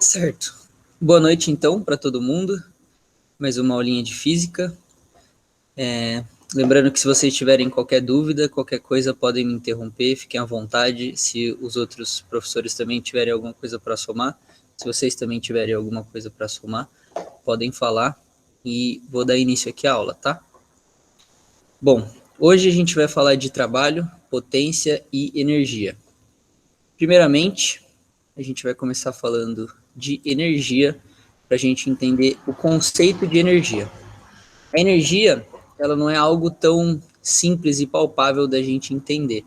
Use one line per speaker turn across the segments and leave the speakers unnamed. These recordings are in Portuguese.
Certo. Boa noite, então, para todo mundo. Mais uma aulinha de física. Lembrando que se vocês tiverem qualquer dúvida, qualquer coisa, podem me interromper, fiquem à vontade. Se os outros professores também tiverem alguma coisa para somar, se vocês também tiverem alguma coisa para somar, podem falar e vou dar início aqui à aula, tá? Bom, hoje a gente vai falar de trabalho, potência e energia. Primeiramente, a gente vai começar falando de energia, para a gente entender o conceito de energia. A energia, ela não é algo tão simples e palpável da gente entender.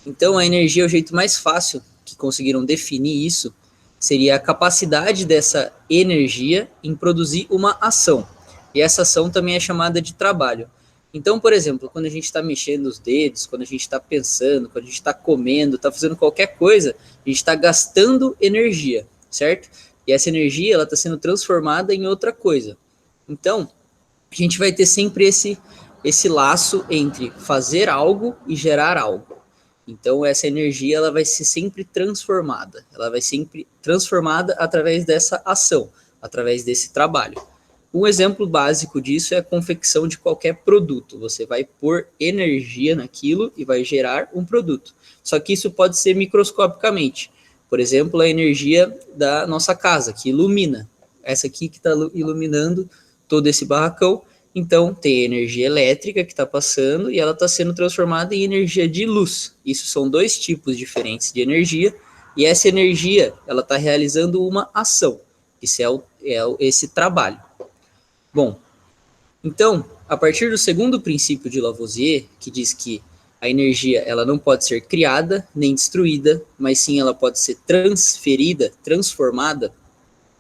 Então, a energia, o jeito mais fácil que conseguiram definir isso, seria a capacidade dessa energia em produzir uma ação. E essa ação também é chamada de trabalho. Então, por exemplo, quando a gente está mexendo os dedos, quando a gente está pensando, quando a gente está comendo, está fazendo qualquer coisa, a gente está gastando energia, certo? E essa energia ela está sendo transformada em outra coisa. Então, a gente vai ter sempre esse laço entre fazer algo e gerar algo. Então essa energia ela vai ser sempre transformada, ela vai sempre transformada através dessa ação, através desse trabalho. Um exemplo básico disso é a confecção de qualquer produto. Você vai pôr energia naquilo e vai gerar um produto. Só que isso pode ser microscopicamente. Por exemplo, a energia da nossa casa, que ilumina. Essa aqui que está iluminando todo esse barracão. Então, tem a energia elétrica que está passando e ela está sendo transformada em energia de luz. Isso são dois tipos diferentes de energia. E essa energia, ela está realizando uma ação. Isso esse trabalho. Bom, então, a partir do segundo princípio de Lavoisier, que diz que a energia ela não pode ser criada nem destruída, mas sim ela pode ser transferida, transformada,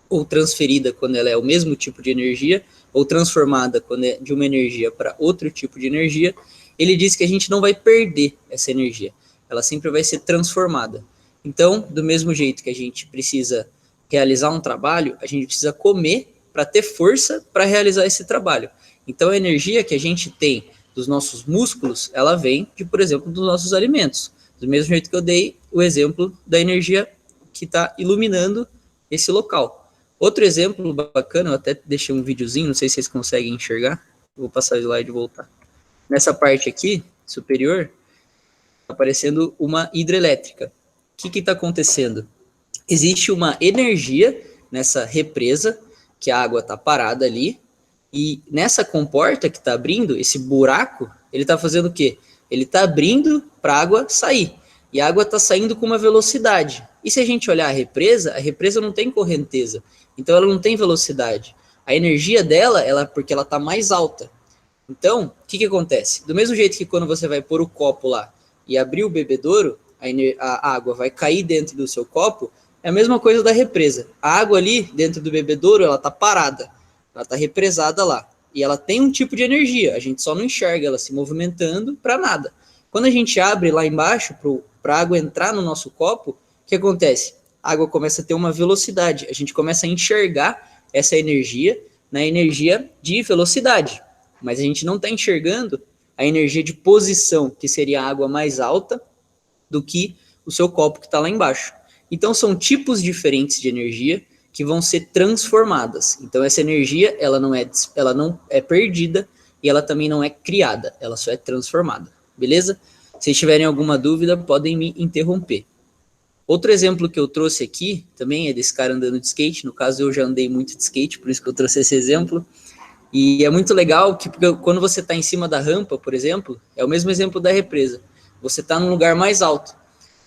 ou transferida quando ela é o mesmo tipo de energia, ou transformada quando é de uma energia para outro tipo de energia, ele diz que a gente não vai perder essa energia, ela sempre vai ser transformada. Então, do mesmo jeito que a gente precisa realizar um trabalho, a gente precisa comer para ter força para realizar esse trabalho. Então, a energia que a gente tem dos nossos músculos, ela vem de, por exemplo, dos nossos alimentos. Do mesmo jeito que eu dei o exemplo da energia que está iluminando esse local. Outro exemplo bacana, eu até deixei um videozinho, não sei se vocês conseguem enxergar. Vou passar o slide e voltar. Nessa parte aqui, superior, está aparecendo uma hidrelétrica. O que está acontecendo? Existe uma energia nessa represa, que a água está parada ali, e nessa comporta que está abrindo, esse buraco, ele está fazendo o quê? Ele está abrindo para a água sair. E a água está saindo com uma velocidade. E se a gente olhar a represa não tem correnteza. Então ela não tem velocidade. A energia dela, porque ela está mais alta. Então, o que acontece? Do mesmo jeito que quando você vai pôr o copo lá e abrir o bebedouro, a água vai cair dentro do seu copo, é a mesma coisa da represa. A água ali dentro do bebedouro, ela está parada, ela está represada lá. E ela tem um tipo de energia, a gente só não enxerga ela se movimentando para nada. Quando a gente abre lá embaixo para a água entrar no nosso copo, o que acontece? A água começa a ter uma velocidade, a gente começa a enxergar essa energia na energia de velocidade. Mas a gente não está enxergando a energia de posição, que seria a água mais alta do que o seu copo que está lá embaixo. Então são tipos diferentes de energia que vão ser transformadas. Então essa energia ela não é perdida e ela também não é criada, ela só é transformada. Beleza? Se tiverem alguma dúvida, podem me interromper. Outro exemplo que eu trouxe aqui também é desse cara andando de skate. No caso, eu já andei muito de skate, por isso que eu trouxe esse exemplo. E é muito legal que quando você está em cima da rampa, por exemplo, é o mesmo exemplo da represa. Você está num lugar mais alto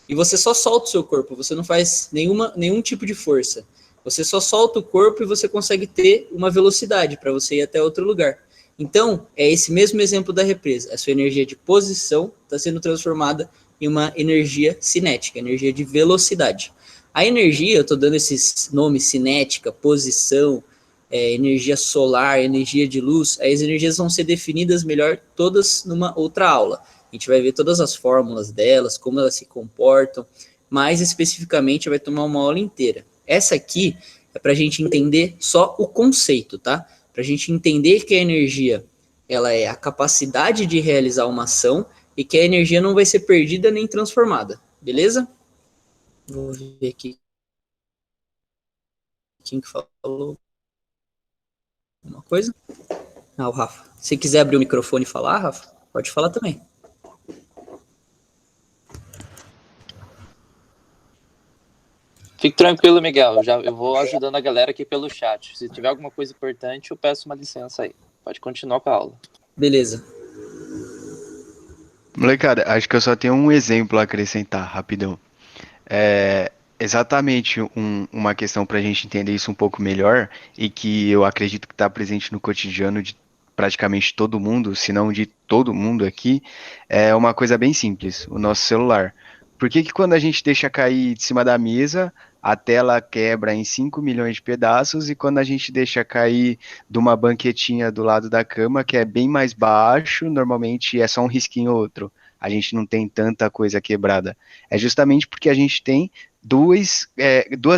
e você só solta o seu corpo, você não faz nenhum tipo de força. Você só solta o corpo e você consegue ter uma velocidade para você ir até outro lugar. Então, é esse mesmo exemplo da represa. A sua energia de posição está sendo transformada em uma energia cinética, energia de velocidade. A energia, eu estou dando esses nomes cinética, posição, energia solar, energia de luz, as energias vão ser definidas melhor todas numa outra aula. A gente vai ver todas as fórmulas delas, como elas se comportam, mais especificamente vai tomar uma aula inteira. Essa aqui é para a gente entender só o conceito, tá? Para a gente entender que a energia ela é a capacidade de realizar uma ação e que a energia não vai ser perdida nem transformada, beleza? Vou ver aqui. Quem que falou uma coisa? Ah, o Rafa. Se quiser abrir o microfone e falar, Rafa, pode falar também.
Fique tranquilo, Miguel. Eu vou ajudando a galera aqui pelo chat. Se tiver alguma coisa importante, eu peço uma licença aí. Pode continuar com a aula.
Beleza.
Molecada, acho que eu só tenho um exemplo a acrescentar, rapidão. Exatamente uma questão para a gente entender isso um pouco melhor e que eu acredito que está presente no cotidiano de praticamente todo mundo, se não de todo mundo aqui, é uma coisa bem simples, o nosso celular. Por que que quando a gente deixa cair de cima da mesa, a tela quebra em 5 milhões de pedaços e quando a gente deixa cair de uma banquetinha do lado da cama, que é bem mais baixo, normalmente é só um risquinho ou outro, a gente não tem tanta coisa quebrada? É justamente porque a gente tem duas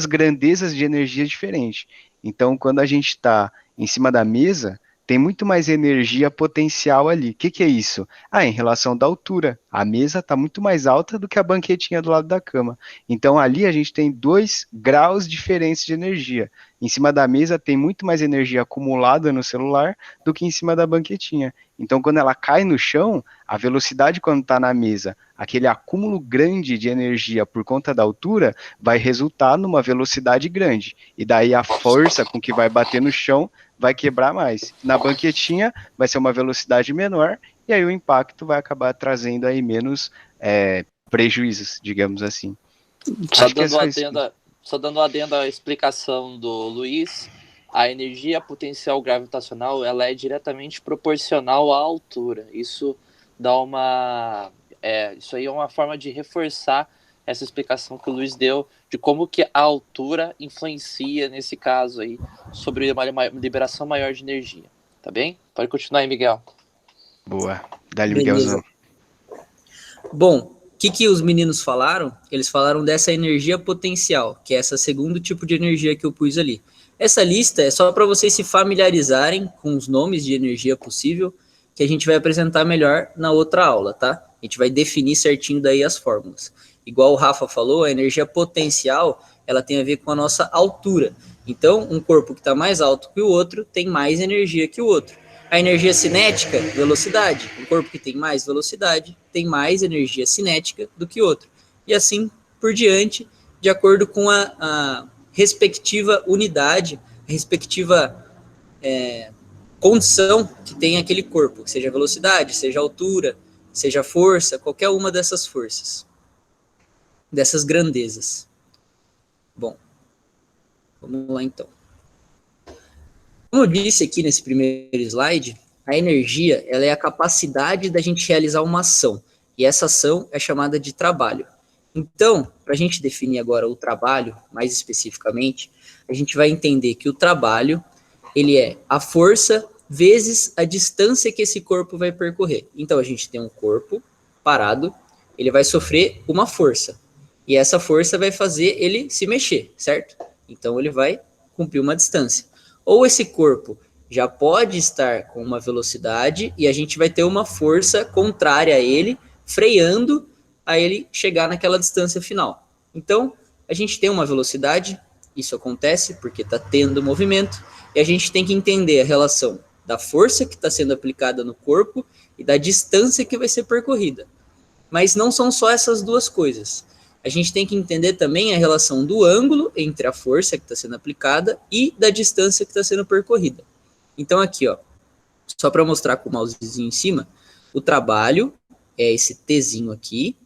grandezas de energia diferentes. Então, quando a gente está em cima da mesa, tem muito mais energia potencial ali. O que que é isso? Em relação da altura. A mesa está muito mais alta do que a banquetinha do lado da cama. Então, ali a gente tem 2 graus diferentes de energia. Em cima da mesa tem muito mais energia acumulada no celular do que em cima da banquetinha. Então, quando ela cai no chão, a velocidade quando está na mesa, aquele acúmulo grande de energia por conta da altura, vai resultar numa velocidade grande. E daí a força com que vai bater no chão vai quebrar mais. Na banquetinha vai ser uma velocidade menor, e aí o impacto vai acabar trazendo aí menos prejuízos, digamos assim.
Só dando adendo à explicação do Luiz, a energia potencial gravitacional ela é diretamente proporcional à altura. Isso dá isso aí é uma forma de reforçar essa explicação que o Luiz deu de como que a altura influencia nesse caso aí sobre uma liberação maior de energia, tá bem? Pode continuar aí, Miguel.
Boa. Dá-lhe, Miguelzão.
Bom, o que os meninos falaram? Eles falaram dessa energia potencial, que é esse segundo tipo de energia que eu pus ali. Essa lista é só para vocês se familiarizarem com os nomes de energia possível, que a gente vai apresentar melhor na outra aula, tá? A gente vai definir certinho daí as fórmulas. Igual o Rafa falou, a energia potencial, ela tem a ver com a nossa altura. Então, um corpo que está mais alto que o outro tem mais energia que o outro. A energia cinética, velocidade. Um corpo que tem mais velocidade tem mais energia cinética do que outro. E assim por diante, de acordo com a respectiva unidade, a respectiva condição que tem aquele corpo, seja velocidade, seja altura, seja força, qualquer uma dessas forças, dessas grandezas. Bom, vamos lá então. Como eu disse aqui nesse primeiro slide, a energia ela é a capacidade da gente realizar uma ação. E essa ação é chamada de trabalho. Então, para a gente definir agora o trabalho, mais especificamente, a gente vai entender que o trabalho ele é a força vezes a distância que esse corpo vai percorrer. Então, a gente tem um corpo parado, ele vai sofrer uma força. E essa força vai fazer ele se mexer, certo? Então, ele vai cumprir uma distância. Ou esse corpo já pode estar com uma velocidade e a gente vai ter uma força contrária a ele, freando a ele chegar naquela distância final. Então, a gente tem uma velocidade, isso acontece porque está tendo movimento, e a gente tem que entender a relação da força que está sendo aplicada no corpo e da distância que vai ser percorrida. Mas não são só essas duas coisas. A gente tem que entender também a relação do ângulo entre a força que está sendo aplicada e da distância que está sendo percorrida. Então aqui, ó, só para mostrar com o mousezinho em cima, o trabalho é esse Tzinho aqui,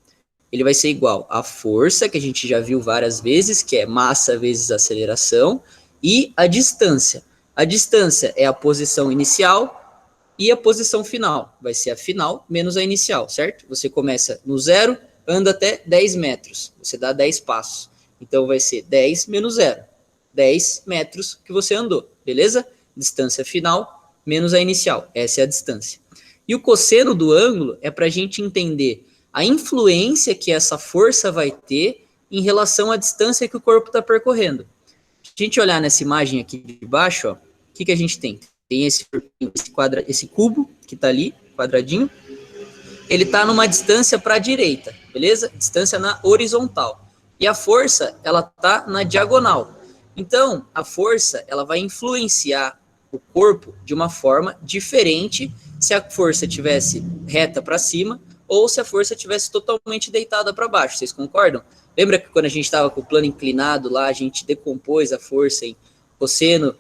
ele vai ser igual à força, que a gente já viu várias vezes, que é massa vezes aceleração, e a distância. A distância é a posição inicial e a posição final. Vai ser a final menos a inicial, certo? Você começa no 0, anda até 10 metros. Você dá 10 passos. Então, vai ser 10 menos 0. 10 metros que você andou, beleza? Distância final menos a inicial. Essa é a distância. E o cosseno do ângulo é para a gente entender a influência que essa força vai ter em relação à distância que o corpo está percorrendo. Se a gente olhar nessa imagem aqui de baixo, ó, o que a gente tem? Tem esse cubo que está ali, quadradinho, ele está numa distância para a direita, beleza? Distância na horizontal. E a força, ela está na diagonal. Então, a força, ela vai influenciar o corpo de uma forma diferente se a força tivesse reta para cima ou se a força tivesse totalmente deitada para baixo. Vocês concordam? Lembra que quando a gente estava com o plano inclinado lá, a gente decompôs a força em cosseno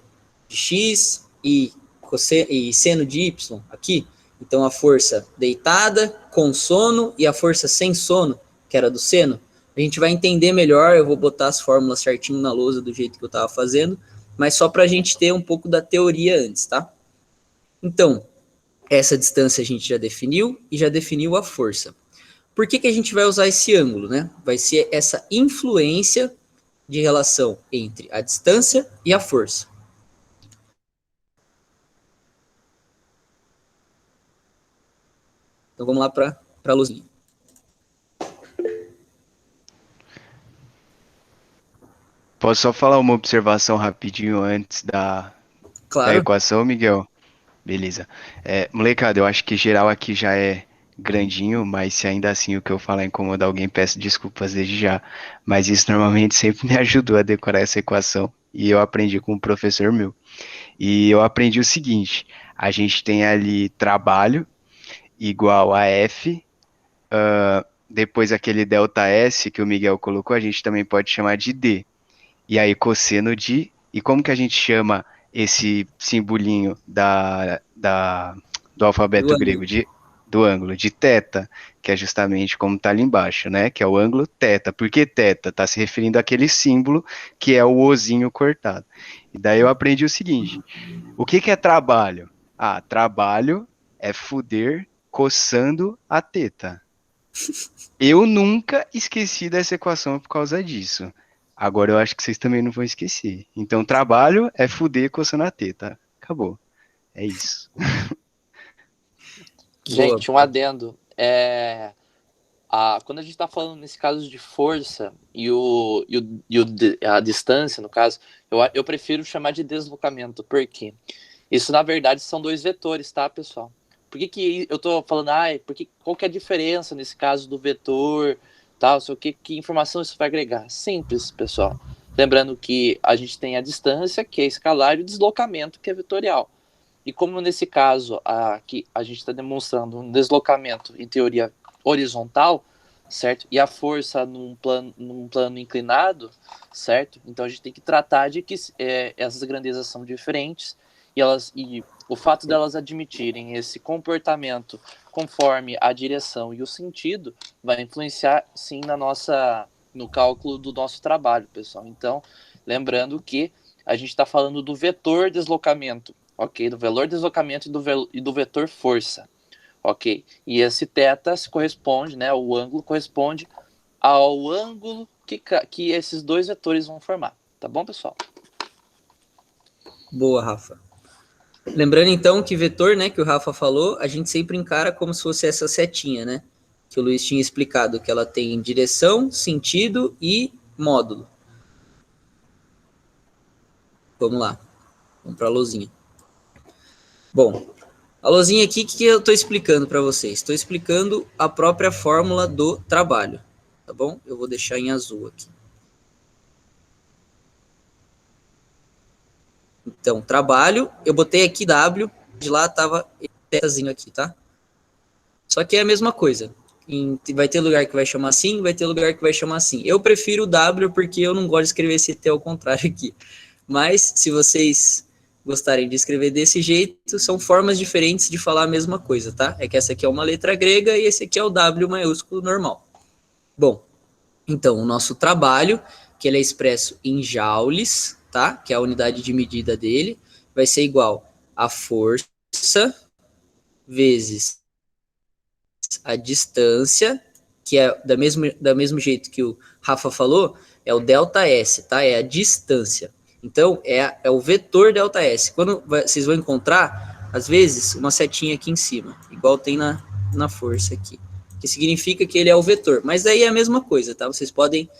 de x e seno de y aqui? Então, a força deitada, com sono, e a força sem sono, que era do seno. A gente vai entender melhor, eu vou botar as fórmulas certinho na lousa do jeito que eu estava fazendo, mas só para a gente ter um pouco da teoria antes, tá? Então, essa distância a gente já definiu e já definiu a força. Por que a gente vai usar esse ângulo, né? Vai ser essa influência de relação entre a distância e a força. Então vamos lá para a luzinha.
Posso só falar uma observação rapidinho antes da
Claro.
equação, Miguel? Beleza. Molecada, eu acho que geral aqui já é grandinho, mas se ainda assim o que eu falar incomodar alguém, peço desculpas desde já. Mas isso normalmente sempre me ajudou a decorar essa equação e eu aprendi com um professor meu. E eu aprendi o seguinte: a gente tem ali trabalho igual a F, depois aquele delta S que o Miguel colocou, a gente também pode chamar de D. E aí cosseno de... E como que a gente chama esse simbolinho do alfabeto grego do ângulo? De teta, que é justamente como está ali embaixo, né? Que é o ângulo teta. Por que teta? Está se referindo àquele símbolo que é o ozinho cortado. E daí eu aprendi o seguinte: o que é trabalho? Ah, trabalho é fuder coçando a teta. Eu nunca esqueci dessa equação por causa disso. Agora eu acho que vocês também não vão esquecer. Então, trabalho é fuder coçando a teta. Acabou. É isso.
Gente, um adendo. Quando a gente está falando nesse caso de força a distância, no caso, eu prefiro chamar de deslocamento. Por quê? Isso, na verdade, são dois vetores, tá, pessoal? Por que eu estou falando, qual que é a diferença nesse caso do vetor, tal, sei o que informação isso vai agregar? Simples, pessoal. Lembrando que a gente tem a distância, que é escalar, e o deslocamento, que é vetorial. E como nesse caso aqui a gente está demonstrando um deslocamento em teoria horizontal, certo? E a força num plano inclinado, certo? Então a gente tem que tratar de que essas grandezas são diferentes e o fato delas admitirem esse comportamento conforme a direção e o sentido vai influenciar sim no cálculo do nosso trabalho, pessoal. Então, lembrando que a gente está falando do vetor deslocamento, ok? Do vetor deslocamento e do vetor força, ok? E esse θ se corresponde, né? O ângulo corresponde ao ângulo que esses dois vetores vão formar, tá bom, pessoal?
Boa, Rafa. Lembrando então que vetor, né, que o Rafa falou, a gente sempre encara como se fosse essa setinha, né? Que o Luiz tinha explicado, que ela tem direção, sentido e módulo. Vamos lá. Vamos para a lousinha. Bom, a lousinha aqui, o que eu estou explicando para vocês? Estou explicando a própria fórmula do trabalho, tá bom? Eu vou deixar em azul aqui. Então, trabalho, eu botei aqui W, de lá estava tetazinho aqui, tá? Só que é a mesma coisa. Vai ter lugar que vai chamar assim, vai ter lugar que vai chamar assim. Eu prefiro o W porque eu não gosto de escrever esse T ao contrário aqui. Mas, se vocês gostarem de escrever desse jeito, são formas diferentes de falar a mesma coisa, tá? É que essa aqui é uma letra grega e esse aqui é o W maiúsculo normal. Bom, então, o nosso trabalho, que ele é expresso em joules, tá? Que é a unidade de medida dele, vai ser igual a força vezes a distância, que é da mesmo jeito que o Rafa falou, é o ΔS, tá? É a distância. Então, é o vetor ΔS. Quando vocês vão encontrar, às vezes, uma setinha aqui em cima, igual tem na força aqui, que significa que ele é o vetor. Mas daí é a mesma coisa, tá? Vocês podem,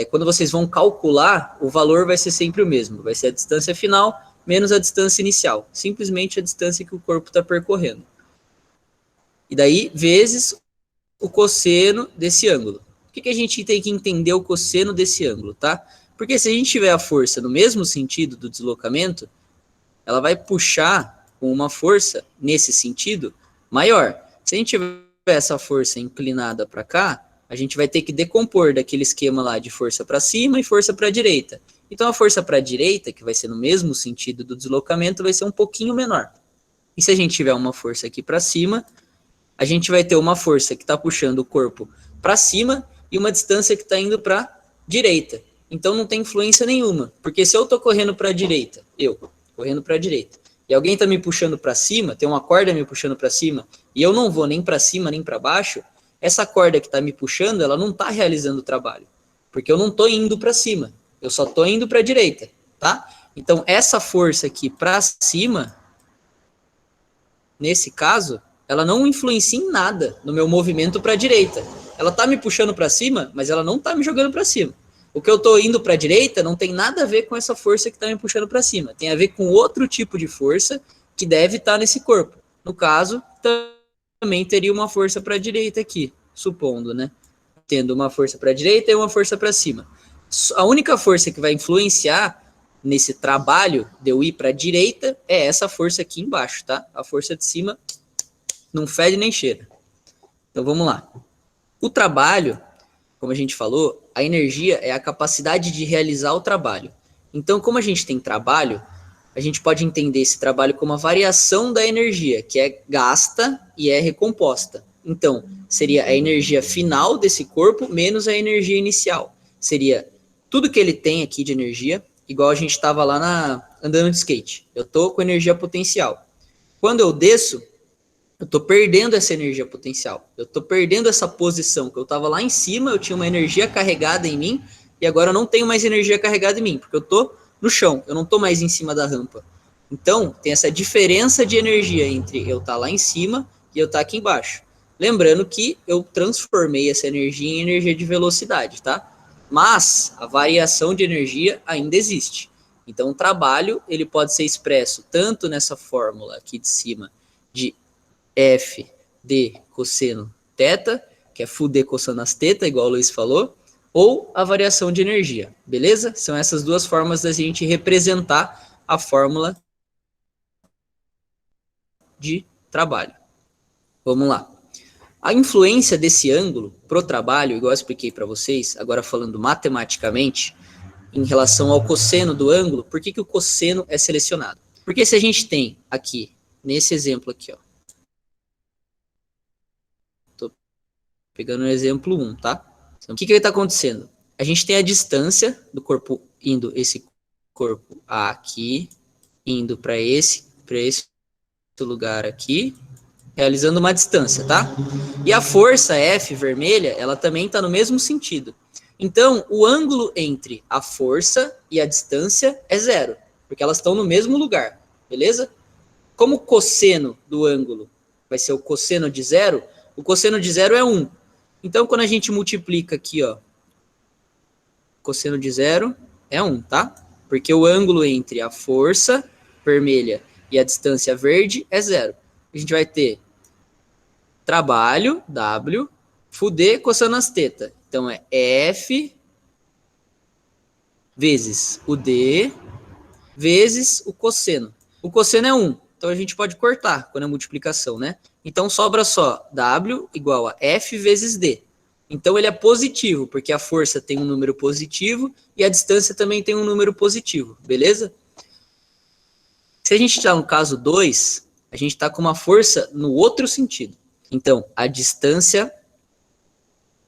quando vocês vão calcular, o valor vai ser sempre o mesmo. Vai ser a distância final menos a distância inicial. Simplesmente a distância que o corpo está percorrendo. E daí, vezes o cosseno desse ângulo. Por que a gente tem que entender o cosseno desse ângulo, tá? Porque se a gente tiver a força no mesmo sentido do deslocamento, ela vai puxar com uma força nesse sentido maior. Se a gente tiver essa força inclinada para cá, a gente vai ter que decompor daquele esquema lá de força para cima e força para a direita. Então a força para a direita, que vai ser no mesmo sentido do deslocamento, vai ser um pouquinho menor. E se a gente tiver uma força aqui para cima, a gente vai ter uma força que está puxando o corpo para cima e uma distância que está indo para a direita. Então não tem influência nenhuma, porque se eu estou correndo para a direita, e alguém está me puxando para cima, tem uma corda me puxando para cima, e eu não vou nem para cima nem para baixo, essa corda que está me puxando, ela não está realizando o trabalho, porque eu não estou indo para cima, eu só estou indo para a direita, tá? Então essa força aqui para cima, nesse caso, ela não influencia em nada no meu movimento para a direita. Ela está me puxando para cima, mas ela não está me jogando para cima. O que eu estou indo para a direita não tem nada a ver com essa força que está me puxando para cima. Tem a ver com outro tipo de força que deve estar nesse corpo. No caso, também teria uma força para a direita aqui, supondo, né? Tendo uma força para a direita e uma força para cima. A única força que vai influenciar nesse trabalho de eu ir para a direita é essa força aqui embaixo, tá? A força de cima não fede nem cheira. Então vamos lá. O trabalho, como a gente falou, a energia é a capacidade de realizar o trabalho. Então, como a gente tem trabalho, a gente pode entender esse trabalho como a variação da energia, que é gasta e é recomposta. Então, seria a energia final desse corpo menos a energia inicial. Seria tudo que ele tem aqui de energia, igual a gente estava lá andando de skate. Eu estou com energia potencial. Quando eu desço, eu estou perdendo essa energia potencial. Eu estou perdendo essa posição, que eu estava lá em cima, eu tinha uma energia carregada em mim, e agora eu não tenho mais energia carregada em mim, porque eu estou no chão, eu não estou mais em cima da rampa. Então, tem essa diferença de energia entre eu estar lá em cima e eu estar aqui embaixo. Lembrando que eu transformei essa energia em energia de velocidade, tá? Mas a variação de energia ainda existe. Então, o trabalho ele pode ser expresso tanto nessa fórmula aqui de cima de F de cosseno θ, que é fuder coçando as tetas, igual o Luiz falou, ou a variação de energia, beleza? São essas duas formas da gente representar a fórmula de trabalho. Vamos lá. A influência desse ângulo pro trabalho, igual eu expliquei para vocês, agora falando matematicamente, em relação ao cosseno do ângulo, por que o cosseno é selecionado? Porque se a gente tem aqui, nesse exemplo aqui, ó, tô pegando o exemplo 1, tá? Então, o que está acontecendo? A gente tem a distância do corpo indo, esse corpo aqui, indo para esse lugar aqui, realizando uma distância, tá? E a força F vermelha, ela também está no mesmo sentido. Então, o ângulo entre a força e a distância é zero, porque elas estão no mesmo lugar, beleza? Como o cosseno do ângulo vai ser o cosseno de zero, o cosseno de zero é 1. Então, quando a gente multiplica aqui, ó, cosseno de zero é 1, tá? Porque o ângulo entre a força vermelha e a distância verde é zero. A gente vai ter trabalho, W, fuder cosseno θ. Então, é F vezes o D vezes o cosseno. O cosseno é 1, então a gente pode cortar quando é multiplicação, né? Então, sobra só W igual a F vezes D. Então, ele é positivo, porque a força tem um número positivo e a distância também tem um número positivo, beleza? Se a gente está no caso 2, a gente está com uma força no outro sentido. Então, a distância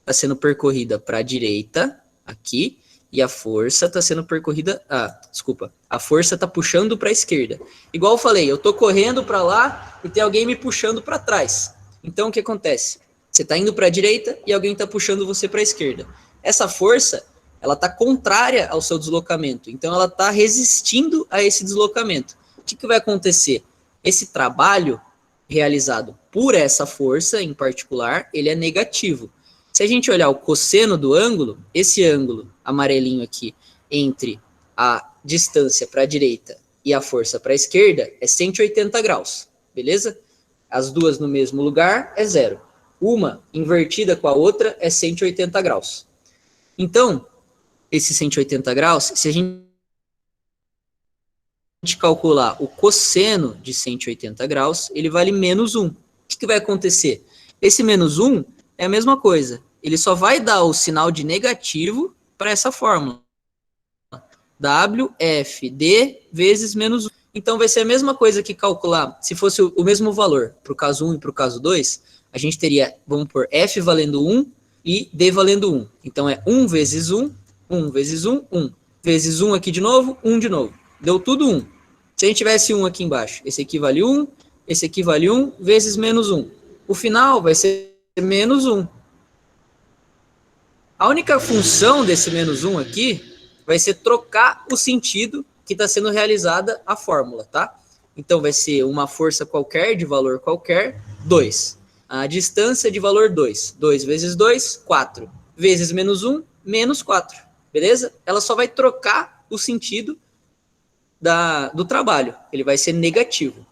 está sendo percorrida para a direita, aqui, e a força está sendo percorrida... a força está puxando para a esquerda. Igual eu falei, eu estou correndo para lá e tem alguém me puxando para trás. Então, o que acontece? Você está indo para a direita e alguém está puxando você para a esquerda. Essa força, ela está contrária ao seu deslocamento. Então, ela está resistindo a esse deslocamento. O que vai acontecer? Esse trabalho realizado por essa força, em particular, ele é negativo. Se a gente olhar o cosseno do ângulo, esse ângulo amarelinho aqui, entre a distância para a direita e a força para a esquerda, é 180 graus, beleza? As duas no mesmo lugar é zero. Uma invertida com a outra é 180 graus. Então, esse 180 graus, se a gente calcular o cosseno de 180 graus, ele vale menos 1. O que vai acontecer? Esse menos 1 é a mesma coisa. Ele só vai dar o sinal de negativo para essa fórmula. WFD vezes menos 1. Então vai ser a mesma coisa que calcular, se fosse o mesmo valor para o caso 1 e para o caso 2, a gente teria, vamos por F valendo 1 e D valendo 1. Então é 1 vezes 1, 1 vezes 1, 1. Vezes 1 aqui de novo, 1 de novo. Deu tudo 1. Se a gente tivesse 1 aqui embaixo, esse aqui vale 1, esse aqui vale 1, vezes menos 1. O final vai ser menos 1. A única função desse menos 1 aqui vai ser trocar o sentido que está sendo realizada a fórmula, tá? Então vai ser uma força qualquer, de valor qualquer, 2. A distância de valor 2. 2 vezes 2, 4. Vezes menos 1, menos 4. Beleza? Ela só vai trocar o sentido do trabalho. Ele vai ser negativo.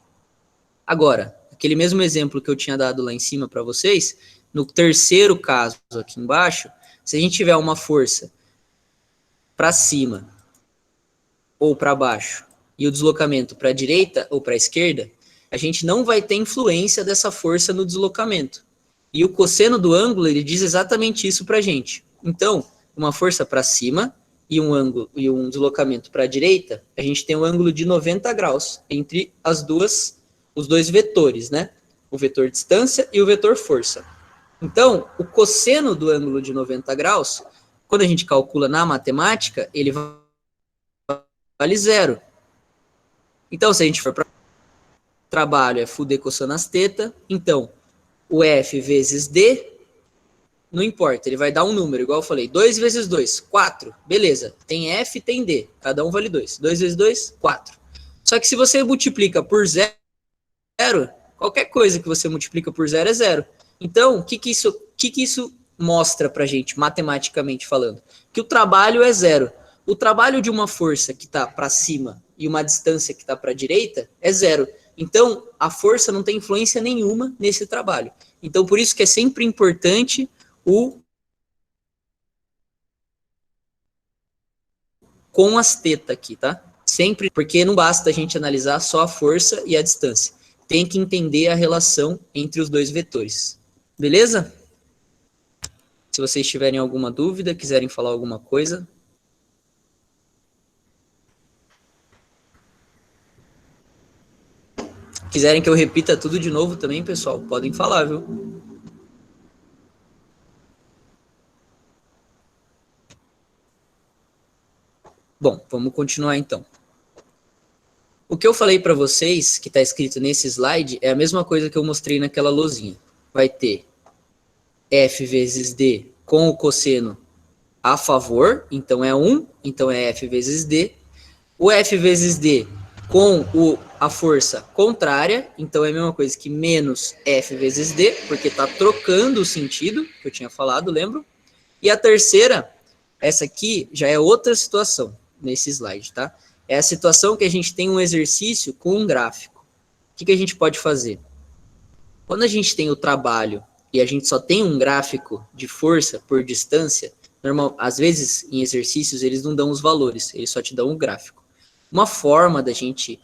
Agora, aquele mesmo exemplo que eu tinha dado lá em cima para vocês, no terceiro caso aqui embaixo, se a gente tiver uma força para cima ou para baixo e o deslocamento para a direita ou para a esquerda, a gente não vai ter influência dessa força no deslocamento. E o cosseno do ângulo, ele diz exatamente isso para a gente. Então, uma força para cima e um ângulo e um deslocamento para a direita, a gente tem um ângulo de 90 graus entre os dois vetores, né? O vetor distância e o vetor força. Então, o cosseno do ângulo de 90 graus, quando a gente calcula na matemática, ele vale 0. Então, se a gente for para trabalho, é fuder coçando as tetas, então, o F vezes D, não importa, ele vai dar um número, igual eu falei, 2 vezes 2, 4, beleza, tem F, tem D, cada um vale 2, 2 vezes 2, 4. Só que se você multiplica por 0, qualquer coisa que você multiplica por 0 é 0. Então, o que isso mostra pra gente, matematicamente falando? Que o trabalho é 0. O trabalho de uma força que está para cima e uma distância que está para a direita é 0. Então, a força não tem influência nenhuma nesse trabalho. Então, por isso que é sempre importante com as tetas aqui, tá? Sempre, porque não basta a gente analisar só a força e a distância. Tem que entender a relação entre os dois vetores. Beleza? Se vocês tiverem alguma dúvida, quiserem falar alguma coisa. Quiserem que eu repita tudo de novo também, pessoal, podem falar, viu? Bom, vamos continuar então. O que eu falei para vocês, que está escrito nesse slide, é a mesma coisa que eu mostrei naquela lousinha. Vai ter F vezes D com o cosseno a favor, então é 1, então é F vezes D. O F vezes D com a força contrária, então é a mesma coisa que menos F vezes D, porque está trocando o sentido, que eu tinha falado, lembro? E a terceira, essa aqui já é outra situação nesse slide, tá? É a situação que a gente tem um exercício com um gráfico. O que a gente pode fazer? Quando a gente tem o trabalho e a gente só tem um gráfico de força por distância, às vezes em exercícios eles não dão os valores, eles só te dão o gráfico. Uma forma da gente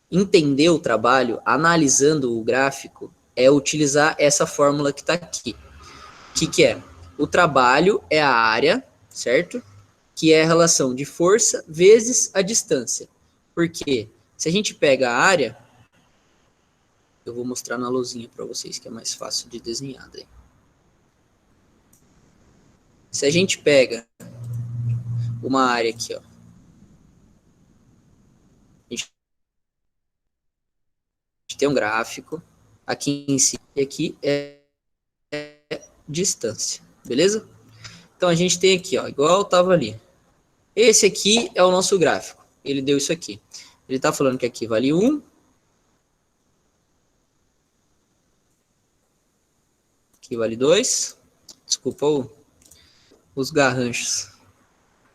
entender o trabalho analisando o gráfico é utilizar essa fórmula que está aqui. O que é? O trabalho é a área, certo? Que é a relação de força vezes a distância. Porque se a gente pega a área, eu vou mostrar na lousinha para vocês que é mais fácil de desenhar daí. Se a gente pega uma área aqui, ó, a gente tem um gráfico, aqui em cima e aqui é distância, beleza? Então a gente tem aqui, ó, igual estava ali. Esse aqui é o nosso gráfico. Ele deu isso aqui. Ele está falando que aqui vale 1. Aqui vale 2. Desculpa os garranchos.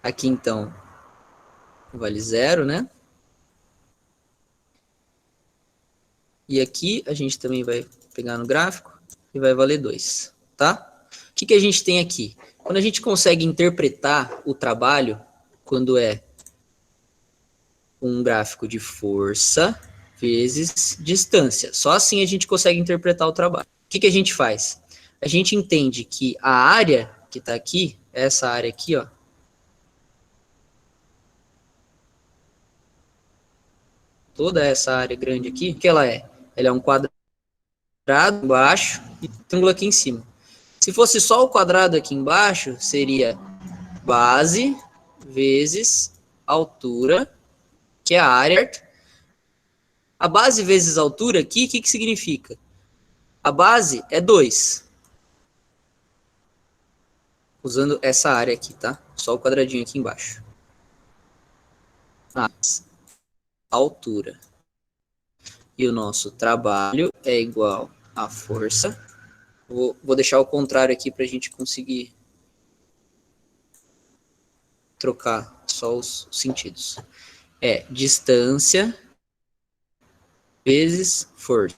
Aqui, então, vale 0, né? E aqui a gente também vai pegar no gráfico e vai valer 2, tá? O que a gente tem aqui? Quando a gente consegue interpretar o trabalho quando é um gráfico de força vezes distância. Só assim a gente consegue interpretar o trabalho. O que a gente faz? A gente entende que a área que está aqui, essa área aqui, ó, toda essa área grande aqui, o que ela é? Ela é um quadrado embaixo e um triângulo aqui em cima. Se fosse só o quadrado aqui embaixo, seria base vezes altura, que é a área. A base vezes altura aqui, o que significa? A base é 2. Usando essa área aqui, tá? Só o quadradinho aqui embaixo. Altura. E o nosso trabalho é igual a força. Vou deixar o contrário aqui para a gente conseguir trocar só os sentidos. É distância vezes força,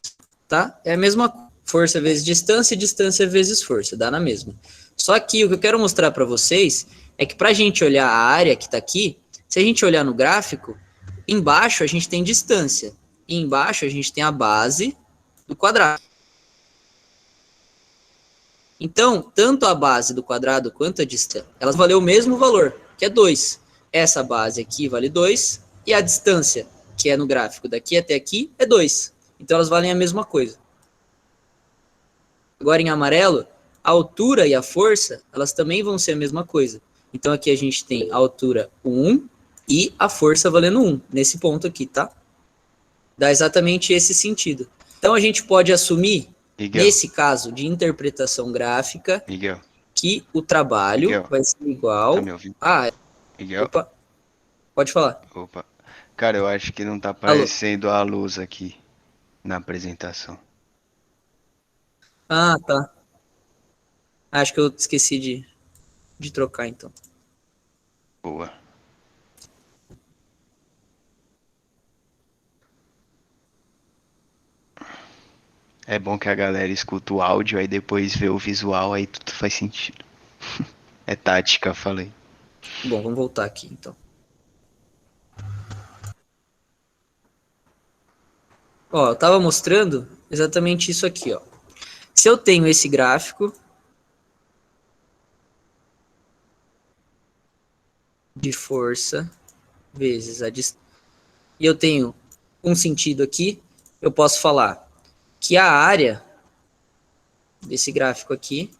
tá? É a mesma força vezes distância, distância vezes força, dá na mesma. Só que o que eu quero mostrar para vocês é que para a gente olhar a área que está aqui, se a gente olhar no gráfico, embaixo a gente tem distância, e embaixo a gente tem a base do quadrado. Então, tanto a base do quadrado quanto a distância, elas valem o mesmo valor, que é 2. Essa base aqui vale 2, e a distância, que é no gráfico daqui até aqui, é 2. Então, elas valem a mesma coisa. Agora, em amarelo, a altura e a força, elas também vão ser a mesma coisa. Então, aqui a gente tem a altura 1 e a força valendo 1, nesse ponto aqui, tá? Dá exatamente esse sentido. Então, a gente pode assumir,
Miguel,
nesse caso de interpretação gráfica,
Miguel,
que o trabalho
Miguel,
vai ser igual...
tá me ouvindo? Miguel?
Opa, pode falar.
Opa. Cara, eu acho que não tá
Alô.
aparecendo a luz aqui na apresentação.
Ah, tá. Acho que eu esqueci de trocar, então.
Boa. É bom que a galera escuta o áudio, aí depois vê o visual, aí tudo faz sentido. É tática, falei.
Bom, vamos voltar aqui, então. Ó, eu tava mostrando exatamente isso aqui, ó. Se eu tenho esse gráfico de força vezes a distância, e eu tenho um sentido aqui, eu posso falar que a área desse gráfico aqui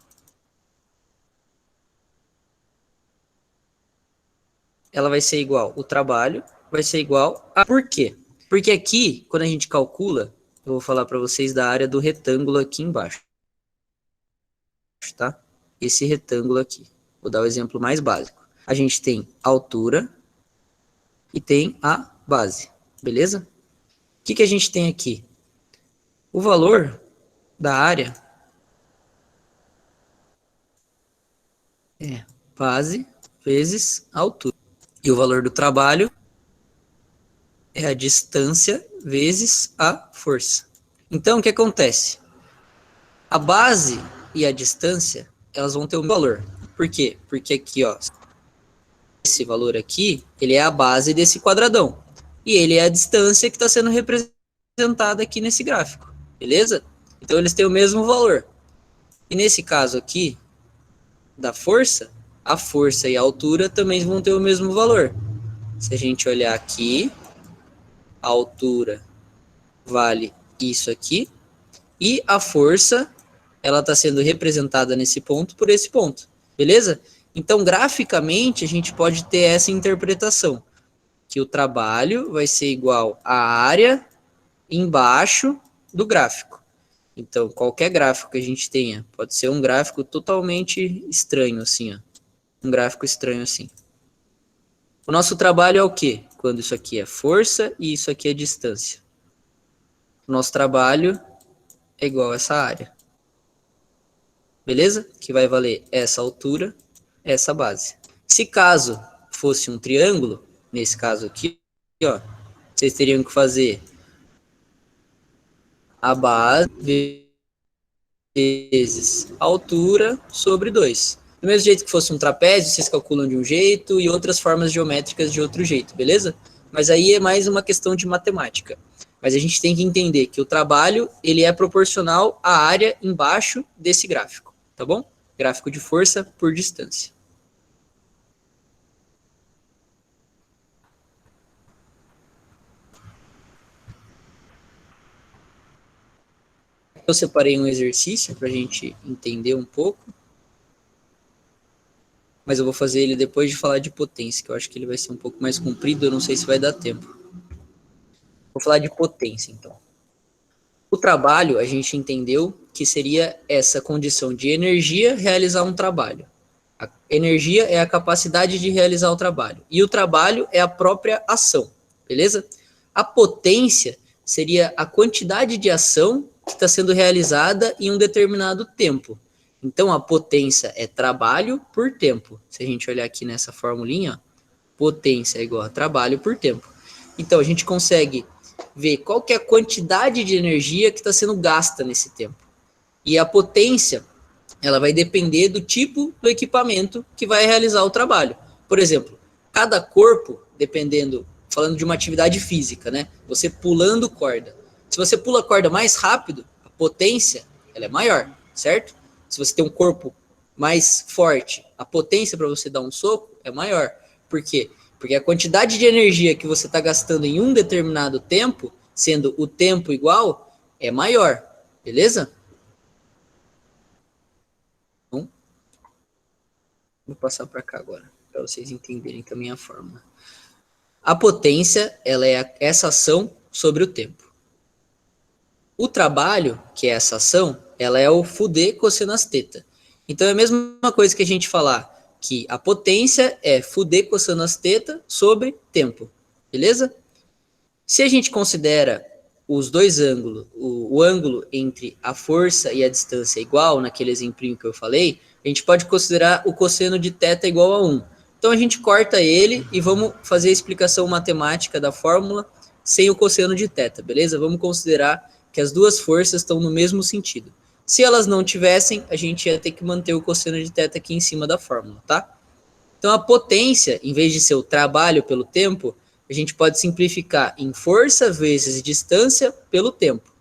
ela vai ser igual, o trabalho vai ser igual a... Por quê? Porque aqui, quando a gente calcula, eu vou falar para vocês da área do retângulo aqui embaixo, tá? Esse retângulo aqui. Vou dar o exemplo mais básico. A gente tem a altura e tem a base, beleza? O que a gente tem aqui? O valor da área é base vezes a altura. E o valor do trabalho é a distância vezes a força. Então, o que acontece? A base e a distância, elas vão ter um valor. Por quê? Porque aqui, ó, esse valor aqui, ele é a base desse quadradão. E ele é a distância que está sendo representada aqui nesse gráfico. Beleza? Então, eles têm o mesmo valor. E nesse caso aqui, da força, a força e a altura também vão ter o mesmo valor. Se a gente olhar aqui, a altura vale isso aqui, e a força, ela está sendo representada nesse ponto por esse ponto, beleza? Então, graficamente, a gente pode ter essa interpretação, que o trabalho vai ser igual à área embaixo do gráfico. Então, qualquer gráfico que a gente tenha, pode ser um gráfico totalmente estranho, assim, ó. Um gráfico estranho assim. O nosso trabalho é o quê? Quando isso aqui é força e isso aqui é distância. O nosso trabalho é igual a essa área. Beleza? Que vai valer essa altura, essa base. Se caso fosse um triângulo, nesse caso aqui, ó, vocês teriam que fazer a base vezes a altura sobre 2. Do mesmo jeito que fosse um trapézio, vocês calculam de um jeito e outras formas geométricas de outro jeito, beleza? Mas aí é mais uma questão de matemática. Mas a gente tem que entender que o trabalho, ele é proporcional à área embaixo desse gráfico, tá bom? Gráfico de força por distância. Eu separei um exercício para a gente entender um pouco. Mas eu vou fazer ele depois de falar de potência, que eu acho que ele vai ser um pouco mais comprido, eu não sei se vai dar tempo. Vou falar de potência, então. O trabalho, a gente entendeu que seria essa condição de energia realizar um trabalho. A energia é a capacidade de realizar o trabalho. E o trabalho é a própria ação, beleza? A potência seria a quantidade de ação que está sendo realizada em um determinado tempo. Então, a potência é trabalho por tempo. Se a gente olhar aqui nessa formulinha, potência é igual a trabalho por tempo. Então, a gente consegue ver qual que é a quantidade de energia que está sendo gasta nesse tempo. E a potência, ela vai depender do tipo do equipamento que vai realizar o trabalho. Por exemplo, cada corpo, dependendo, falando de uma atividade física, né? Você pulando corda. Se você pula a corda mais rápido, a potência, ela é maior, certo? Se você tem um corpo mais forte, a potência para você dar um soco é maior. Por quê? Porque a quantidade de energia que você está gastando em um determinado tempo, sendo o tempo igual, é maior. Beleza? Então, vou passar para cá agora, para vocês entenderem também a fórmula. A potência, ela é essa ação sobre o tempo. O trabalho, que é essa ação, ela é o fuD cossenas θ. Então é a mesma coisa que a gente falar que a potência é fuD cossenas θ sobre tempo, beleza? Se a gente considera os dois ângulos, o ângulo entre a força e a distância igual, naquele exemplinho que eu falei, a gente pode considerar o cosseno de θ igual a 1. Então a gente corta ele e vamos fazer a explicação matemática da fórmula sem o cosseno de θ, beleza? Vamos considerar que as duas forças estão no mesmo sentido. Se elas não tivessem, a gente ia ter que manter o cosseno de θ aqui em cima da fórmula, tá? Então a potência, em vez de ser o trabalho pelo tempo, a gente pode simplificar em força vezes distância pelo tempo.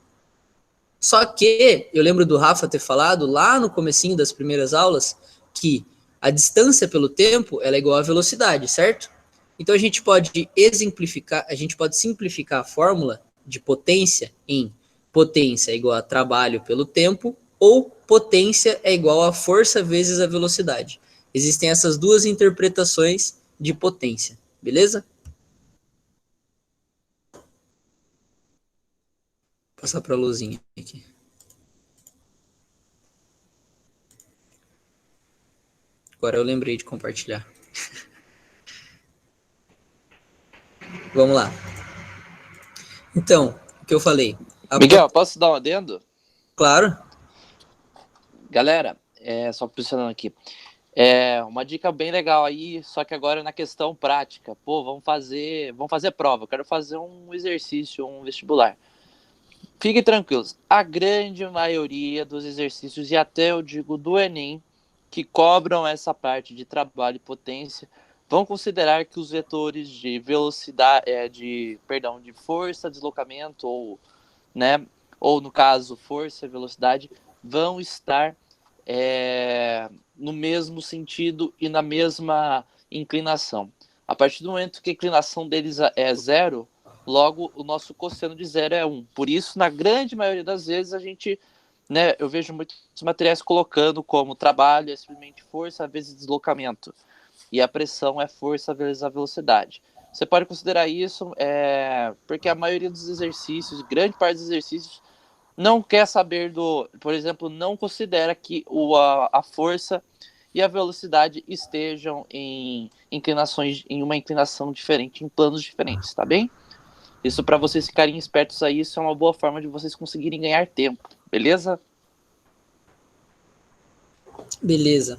Só que, eu lembro do Rafa ter falado lá no comecinho das primeiras aulas, que a distância pelo tempo ela é igual à velocidade, certo? Então a gente pode exemplificar, a gente pode simplificar a fórmula de potência em potência é igual a trabalho pelo tempo, ou potência é igual a força vezes a velocidade. Existem essas duas interpretações de potência, beleza? Vou passar para a luzinha aqui. Agora eu lembrei de compartilhar. Vamos lá. Então, o que eu falei?
Miguel, posso dar um adendo?
Claro.
Galera, só posicionando aqui. Uma dica bem legal aí, só que agora na questão prática. Pô, vamos fazer prova. Eu quero fazer um exercício, um vestibular. Fiquem tranquilos. A grande maioria dos exercícios, e até eu digo do Enem, que cobram essa parte de trabalho e potência, vão considerar que os vetores de velocidade, de força, deslocamento, ou no caso, força e velocidade, vão estar no mesmo sentido e na mesma inclinação. A partir do momento que a inclinação deles é zero, logo o nosso cosseno de zero é 1. Por isso, na grande maioria das vezes, a gente, eu vejo muitos materiais colocando como trabalho é simplesmente força vezes deslocamento. E a pressão é força vezes a velocidade. Você pode considerar isso porque a maioria dos exercícios, grande parte dos exercícios, não quer saber por exemplo, não considera que a força e a velocidade estejam em uma inclinação diferente, em planos diferentes, tá bem? Isso para vocês ficarem espertos aí, isso é uma boa forma de vocês conseguirem ganhar tempo, beleza?
Beleza.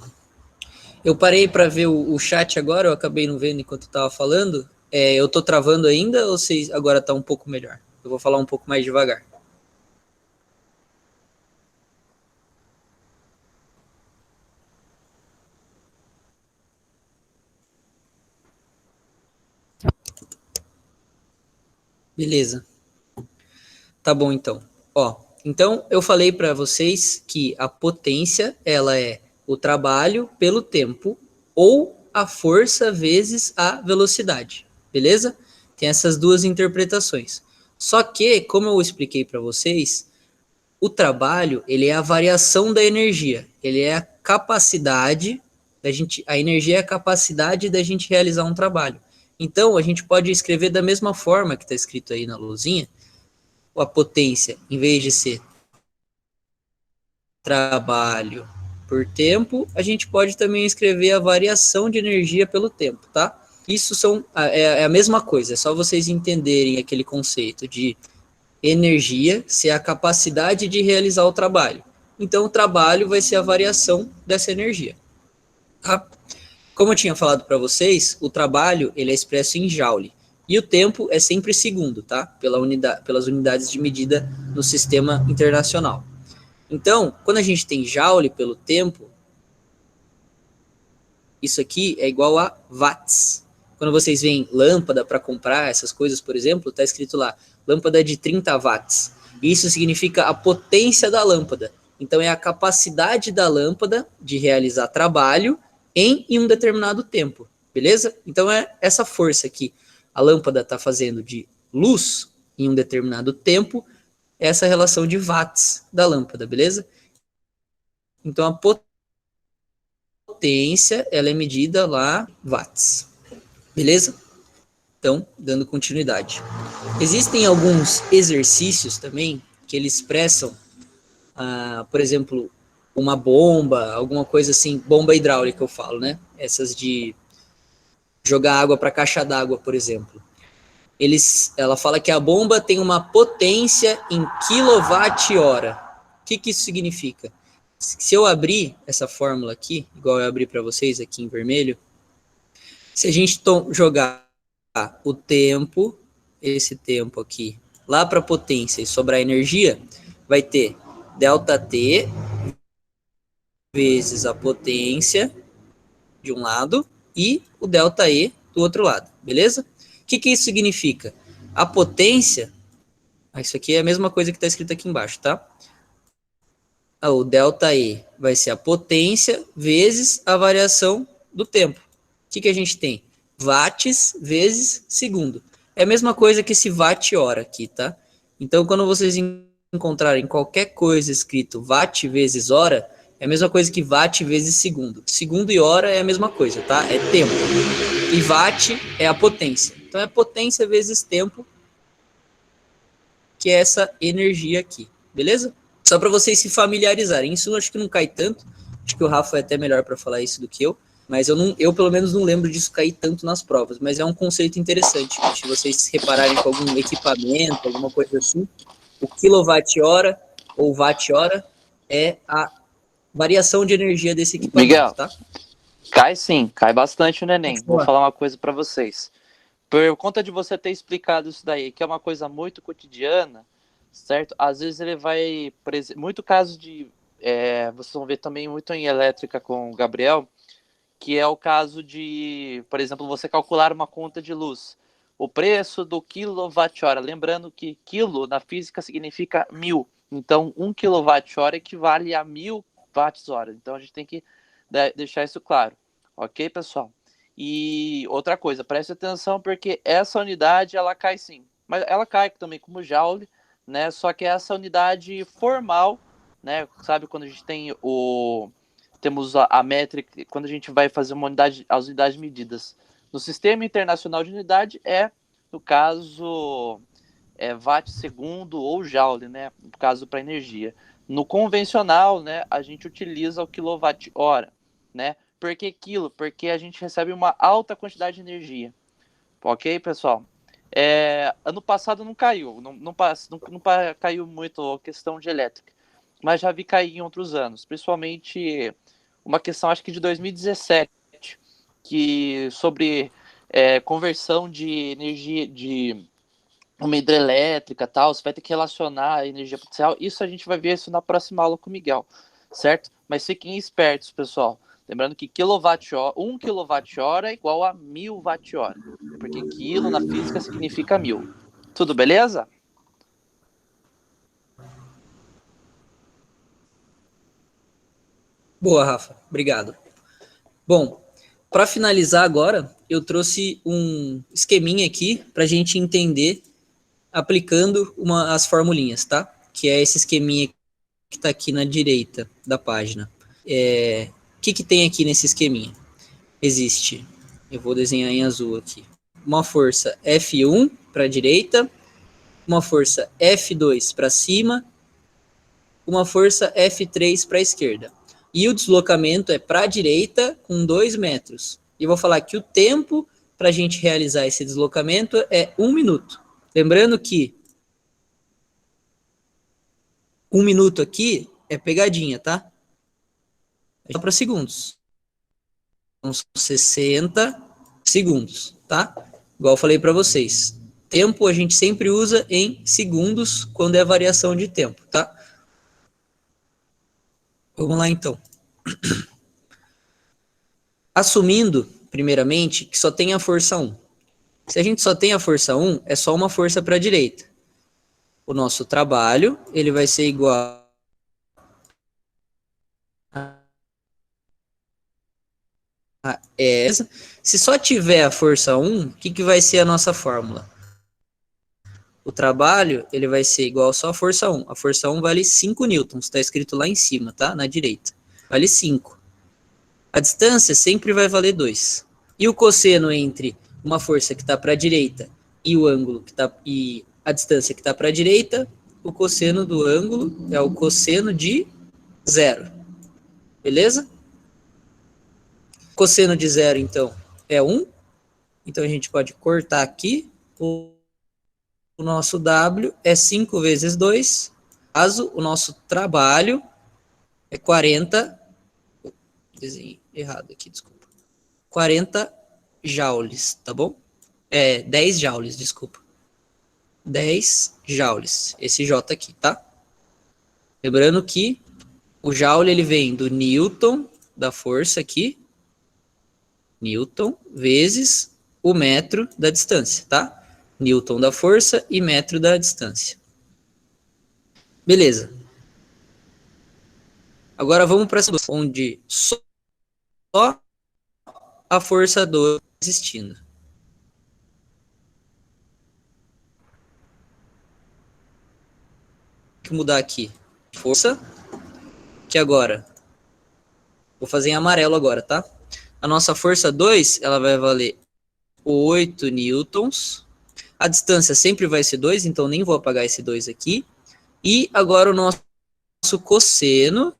Eu parei para ver o chat agora, eu acabei não vendo enquanto estava falando. Eu tô travando ainda ou vocês agora tá um pouco melhor? Eu vou falar um pouco mais devagar. Beleza. Tá bom, então. Ó, então eu falei para vocês que a potência, ela é o trabalho pelo tempo ou a força vezes a velocidade, beleza? Tem essas duas interpretações. Só que, como eu expliquei para vocês, o trabalho, ele é a variação da energia, ele é a capacidade da gente, a energia é a capacidade da gente realizar um trabalho. Então, a gente pode escrever da mesma forma que está escrito aí na luzinha, a potência, em vez de ser trabalho por tempo, a gente pode também escrever a variação de energia pelo tempo, tá? Isso é a mesma coisa, é só vocês entenderem aquele conceito de energia ser a capacidade de realizar o trabalho. Então, o trabalho vai ser a variação dessa energia, tá? Como eu tinha falado para vocês, o trabalho ele é expresso em joule. E o tempo é sempre segundo, tá? Pelas unidades de medida no sistema internacional. Então, quando a gente tem joule pelo tempo, isso aqui é igual a watts. Quando vocês veem lâmpada para comprar essas coisas, por exemplo, está escrito lá, lâmpada de 30 watts. Isso significa a potência da lâmpada. Então, é a capacidade da lâmpada de realizar trabalho em um determinado tempo, beleza? Então, é essa força que a lâmpada está fazendo de luz em um determinado tempo, essa relação de watts da lâmpada, beleza? Então, a potência, ela é medida lá, watts. Beleza? Então, dando continuidade. Existem alguns exercícios também que eles expressam, por exemplo, uma bomba, alguma coisa assim, bomba hidráulica eu falo, né? Essas de jogar água para caixa d'água, por exemplo. Ela fala que a bomba tem uma potência em quilowatt-hora. O que isso significa? Se eu abrir essa fórmula aqui, igual eu abri para vocês aqui em vermelho, se a gente jogar o tempo, esse tempo aqui, lá para a potência e sobrar energia, vai ter ΔT vezes a potência de um lado e o ΔE do outro lado, beleza? O que isso significa? A potência, isso aqui é a mesma coisa que está escrito aqui embaixo, tá? O ΔE vai ser a potência vezes a variação do tempo. O que a gente tem? Watts vezes segundo. É a mesma coisa que esse watt-hora aqui, tá? Então, quando vocês encontrarem qualquer coisa escrito watt vezes hora, é a mesma coisa que watt vezes segundo. Segundo e hora é a mesma coisa, tá? É tempo. E watt é a potência. Então, é potência vezes tempo, que é essa energia aqui, beleza? Só para vocês se familiarizarem. Isso eu acho que não cai tanto. Acho que o Rafa é até melhor para falar isso do que eu. Mas eu pelo menos não lembro disso cair tanto nas provas. Mas é um conceito interessante. Se vocês se repararem com algum equipamento, alguma coisa assim, o quilowatt-hora ou watt-hora é a variação de energia desse equipamento,
Miguel,
tá?
Cai sim, cai bastante o neném. Vou falar uma coisa para vocês. Por conta de você ter explicado isso daí, que é uma coisa muito cotidiana, certo? Às vezes ele vai... Muito caso de... vocês vão ver também muito em elétrica com o Gabriel, que é o caso de, por exemplo, você calcular uma conta de luz. O preço do quilowatt-hora. Lembrando que quilo na física significa 1000. Então, 1 quilowatt-hora equivale a 1000 watts-hora. Então, a gente tem que deixar isso claro. Ok, pessoal? E outra coisa, preste atenção porque essa unidade, ela cai sim. Mas ela cai também como joule, né? Só que essa unidade formal, né? Sabe quando a gente tem temos a métrica, quando a gente vai fazer uma unidade, as unidades medidas. No Sistema Internacional de Unidade no caso, watt segundo ou joule, né? No caso para energia. No convencional, né, a gente utiliza o quilowatt-hora, né? Por que quilo? Porque a gente recebe uma alta quantidade de energia. Ok, pessoal? Ano passado não caiu, não caiu muito a questão de elétrica, mas já vi cair em outros anos, principalmente uma questão, acho que de 2017, que sobre conversão de energia de uma hidrelétrica, tal, você vai ter que relacionar a energia potencial. Isso a gente vai ver isso na próxima aula com o Miguel, certo? Mas fiquem espertos, pessoal. Lembrando que 1 kWh é igual a 1000 watt-hora, porque quilo na física significa 1000. Tudo beleza?
Boa, Rafa. Obrigado. Bom, para finalizar agora, eu trouxe um esqueminha aqui para a gente entender aplicando as formulinhas, tá? Que é esse esqueminha que está aqui na direita da página. O que tem aqui nesse esqueminha? Existe, eu vou desenhar em azul aqui, uma força F1 para a direita, uma força F2 para cima, uma força F3 para a esquerda. E o deslocamento é para a direita com 2 metros. E eu vou falar que o tempo para a gente realizar esse deslocamento é 1 minuto. Lembrando que 1 minuto aqui é pegadinha, tá? É para segundos. São 60 segundos, tá? Igual eu falei para vocês. Tempo a gente sempre usa em segundos quando é variação de tempo, tá? Vamos lá, então. Assumindo, primeiramente, que só tem a força 1. Se a gente só tem a força 1, é só uma força para a direita. O nosso trabalho, ele vai ser igual a essa. Se só tiver a força 1, o que vai ser a nossa fórmula? O trabalho, ele vai ser igual só a força 1. A força 1 vale 5 newtons, está escrito lá em cima, tá? Na direita. Vale 5. A distância sempre vai valer 2. E o cosseno entre uma força que está para a direita e o ângulo que está e a distância que está para a direita, o cosseno do ângulo é o cosseno de 0. Beleza? Cosseno de 0, então, é 1. Então, a gente pode cortar aqui. O nosso W é 5 vezes 2. Caso o nosso trabalho é 40. Desenhei errado aqui, desculpa. 40 joules, tá bom? 10 joules, desculpa. 10 joules. Esse J aqui, tá? Lembrando que o joule ele vem do newton da força aqui. Newton vezes o metro da distância, tá? Newton da força e metro da distância. Beleza. Agora vamos para essa onde só a força 2 existindo. Tem que mudar aqui. Força, que agora, vou fazer em amarelo agora, tá? A nossa força 2, ela vai valer 8 newtons. A distância sempre vai ser 2, então nem vou apagar esse 2 aqui. E agora o nosso cosseno.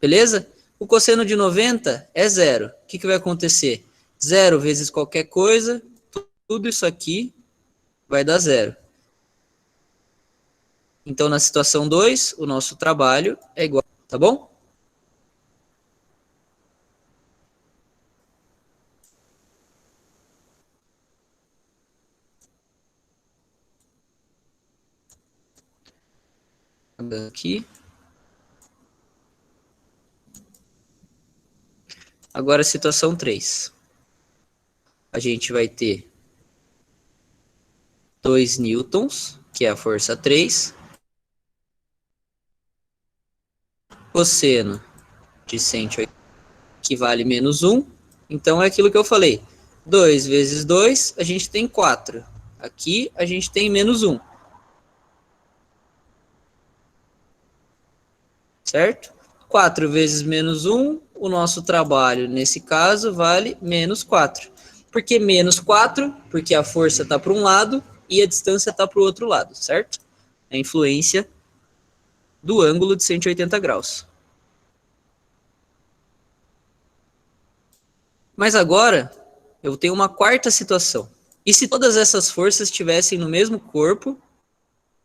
Beleza? O cosseno de 90 é 0. O que vai acontecer? 0 vezes qualquer coisa, tudo isso aqui vai dar 0. Então, na situação 2, o nosso trabalho é igual, tá bom? Aqui. Agora, situação 3. A gente vai ter 2 newtons, que é a força 3. Cosseno de 180, que vale menos 1. Então, é aquilo que eu falei. 2 vezes 2, a gente tem 4. Aqui, a gente tem menos 1. Certo? 4 vezes menos 1, o nosso trabalho, nesse caso, vale menos 4. Por que menos 4? Porque a força está para um lado e a distância está para o outro lado, certo? A influência do ângulo de 180 graus. Mas agora, eu tenho uma quarta situação. E se todas essas forças estivessem no mesmo corpo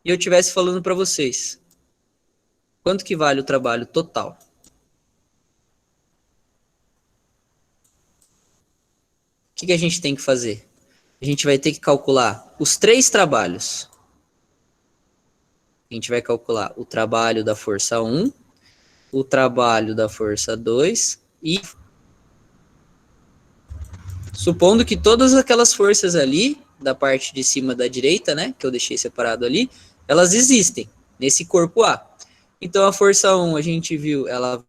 e eu estivesse falando para vocês, quanto que vale o trabalho total? O que a gente tem que fazer? A gente vai ter que calcular os 3 trabalhos. A gente vai calcular o trabalho da força 1, o trabalho da força 2 e Supondo que todas aquelas forças ali, da parte de cima da direita, né, que eu deixei separado ali, elas existem nesse corpo A. Então, a força 1, a gente viu, ela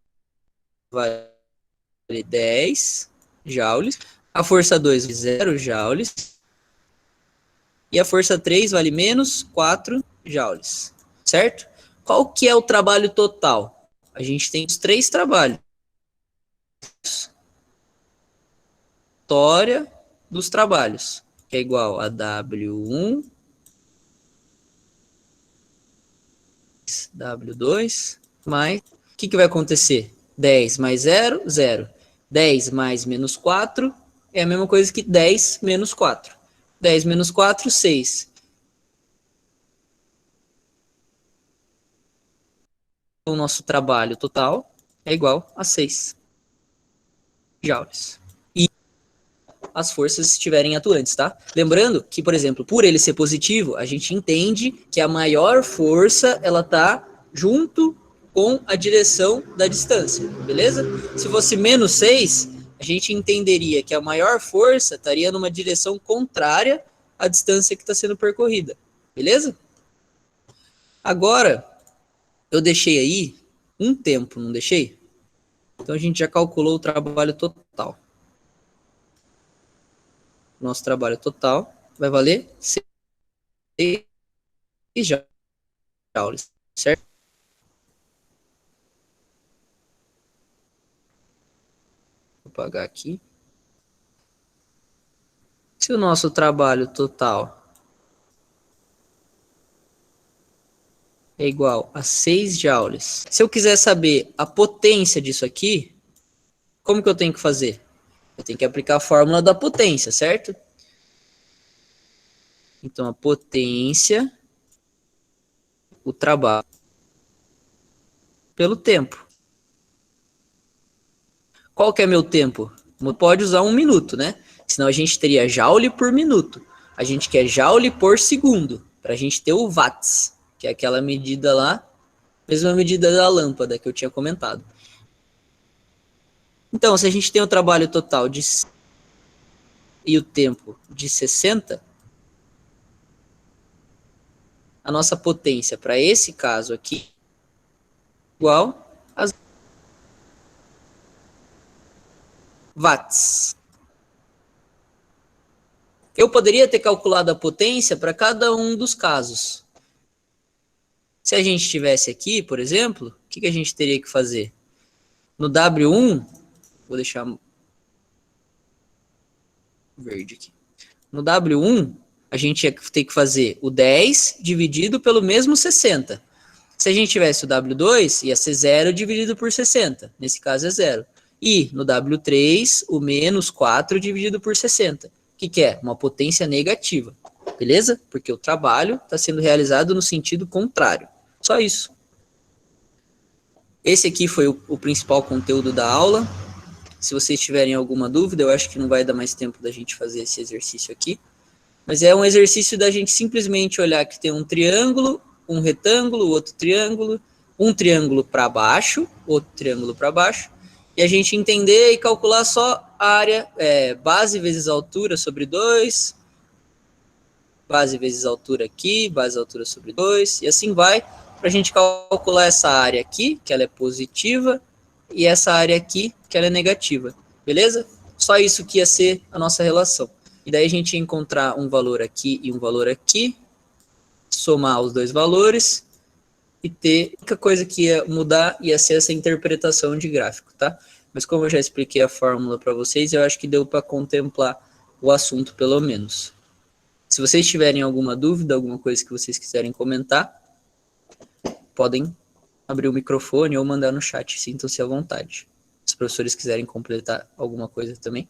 vale 10 joules. A força 2 vale 0 joules. E a força 3 vale menos 4 joules. Certo? Qual que é o trabalho total? A gente tem os 3 trabalhos. História dos trabalhos, que é igual a W1, W2, mais... O que vai acontecer? 10 mais 0, 0. 10 mais menos 4 é a mesma coisa que 10 menos 4. 10 menos 4, 6. O nosso trabalho total é igual a 6 joules. E as forças estiverem atuantes, tá? Lembrando que, por exemplo, por ele ser positivo, a gente entende que a maior força, ela tá junto com a direção da distância, beleza? Se fosse menos 6, a gente entenderia que a maior força estaria numa direção contrária à distância que está sendo percorrida, beleza? Agora, eu deixei aí um tempo, não deixei? Então a gente já calculou o trabalho total. Nosso trabalho total vai valer 6 joules, certo? Vou apagar aqui. Se o nosso trabalho total é igual a 6 joules, se eu quiser saber a potência disso aqui, como que eu tenho que fazer? Eu tenho que aplicar a fórmula da potência, certo? Então, a potência, o trabalho, pelo tempo. Qual que é meu tempo? Pode usar 1 minuto, né? Senão a gente teria joule por minuto. A gente quer joule por segundo, para a gente ter o watts, que é aquela medida lá, mesma medida da lâmpada que eu tinha comentado. Então, se a gente tem o trabalho total de e o tempo de 60, a nossa potência para esse caso aqui igual a watts. Eu poderia ter calculado a potência para cada um dos casos. Se a gente tivesse aqui, por exemplo, o que a gente teria que fazer? No W1, vou deixar verde aqui. No W1, a gente ia ter que fazer o 10 dividido pelo mesmo 60. Se a gente tivesse o W2, ia ser 0 dividido por 60. Nesse caso é 0. E no W3, o menos 4 dividido por 60. O que é? Uma potência negativa. Beleza? Porque o trabalho está sendo realizado no sentido contrário. Só isso. Esse aqui foi o principal conteúdo da aula. Se vocês tiverem alguma dúvida, eu acho que não vai dar mais tempo da gente fazer esse exercício aqui. Mas é um exercício da gente simplesmente olhar que tem um triângulo, um retângulo, outro triângulo, um triângulo para baixo, outro triângulo para baixo, e a gente entender e calcular só a área, base vezes altura sobre 2, base vezes altura aqui, base altura sobre 2, e assim vai, para a gente calcular essa área aqui, que ela é positiva, e essa área aqui, que ela é negativa, beleza? Só isso que ia ser a nossa relação. E daí a gente ia encontrar um valor aqui e um valor aqui, somar os dois valores e ter... A única coisa que ia mudar ia ser essa interpretação de gráfico, tá? Mas como eu já expliquei a fórmula para vocês, eu acho que deu para contemplar o assunto pelo menos. Se vocês tiverem alguma dúvida, alguma coisa que vocês quiserem comentar, podem abrir o microfone ou mandar no chat, sintam-se à vontade. Se os professores quiserem completar alguma coisa também.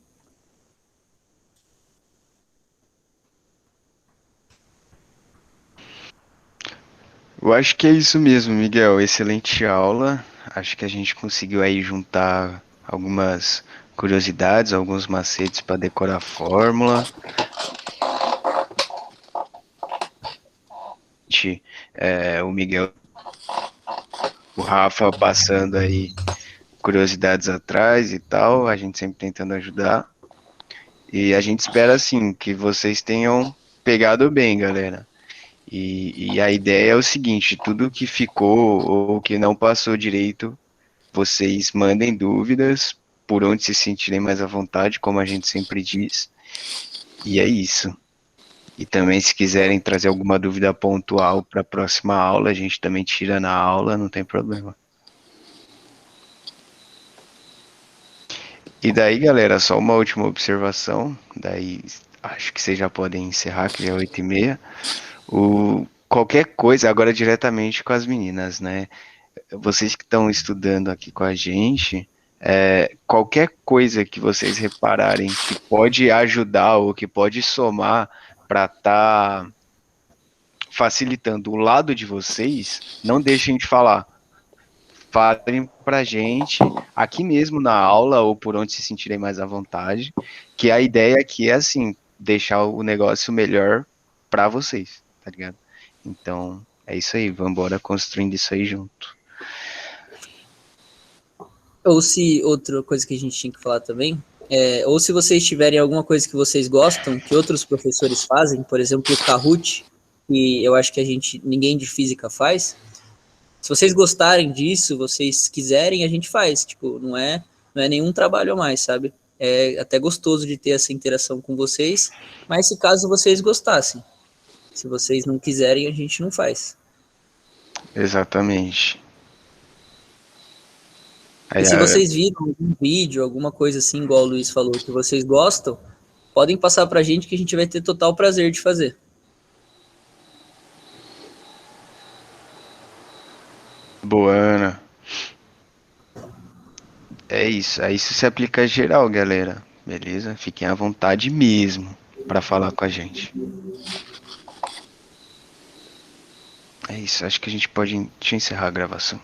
Eu acho que é isso mesmo, Miguel. Excelente aula. Acho que a gente conseguiu aí juntar algumas curiosidades, alguns macetes para decorar a fórmula. O Miguel, o Rafa passando aí curiosidades atrás e tal, a gente sempre tentando ajudar. E a gente espera, assim, que vocês tenham pegado bem, galera. E a ideia é o seguinte: tudo que ficou ou que não passou direito, vocês mandem dúvidas por onde se sentirem mais à vontade, como a gente sempre diz. E é isso. E também, se quiserem trazer alguma dúvida pontual para a próxima aula, a gente também tira na aula, não tem problema. E daí, galera, só uma última observação. Daí, acho que vocês já podem encerrar, que já é 8h30. Qualquer coisa, agora diretamente com as meninas, né? Vocês que estão estudando aqui com a gente, qualquer coisa que vocês repararem que pode ajudar ou que pode somar para estar facilitando o lado de vocês, não deixem de falar. Falem pra gente aqui mesmo na aula ou por onde se sentirem mais à vontade, que a ideia aqui é assim, deixar o negócio melhor para vocês, tá ligado? Então, é isso aí, vamos embora construindo isso aí junto.
Ou se outra coisa que a gente tinha que falar também, ou se vocês tiverem alguma coisa que vocês gostam, que outros professores fazem, por exemplo, o Kahoot, que eu acho que ninguém de física faz. Se vocês gostarem disso, vocês quiserem, a gente faz. Tipo, não é nenhum trabalho a mais, sabe? É até gostoso de ter essa interação com vocês, mas se caso vocês gostassem. Se vocês não quiserem, a gente não faz.
Exatamente.
E se vocês viram algum vídeo, alguma coisa assim, igual o Luiz falou, que vocês gostam, podem passar pra gente que a gente vai ter total prazer de fazer.
Boa, Ana. É isso. Isso se aplica a geral, galera. Beleza? Fiquem à vontade mesmo para falar com a gente. É isso. Acho que a gente pode encerrar a gravação.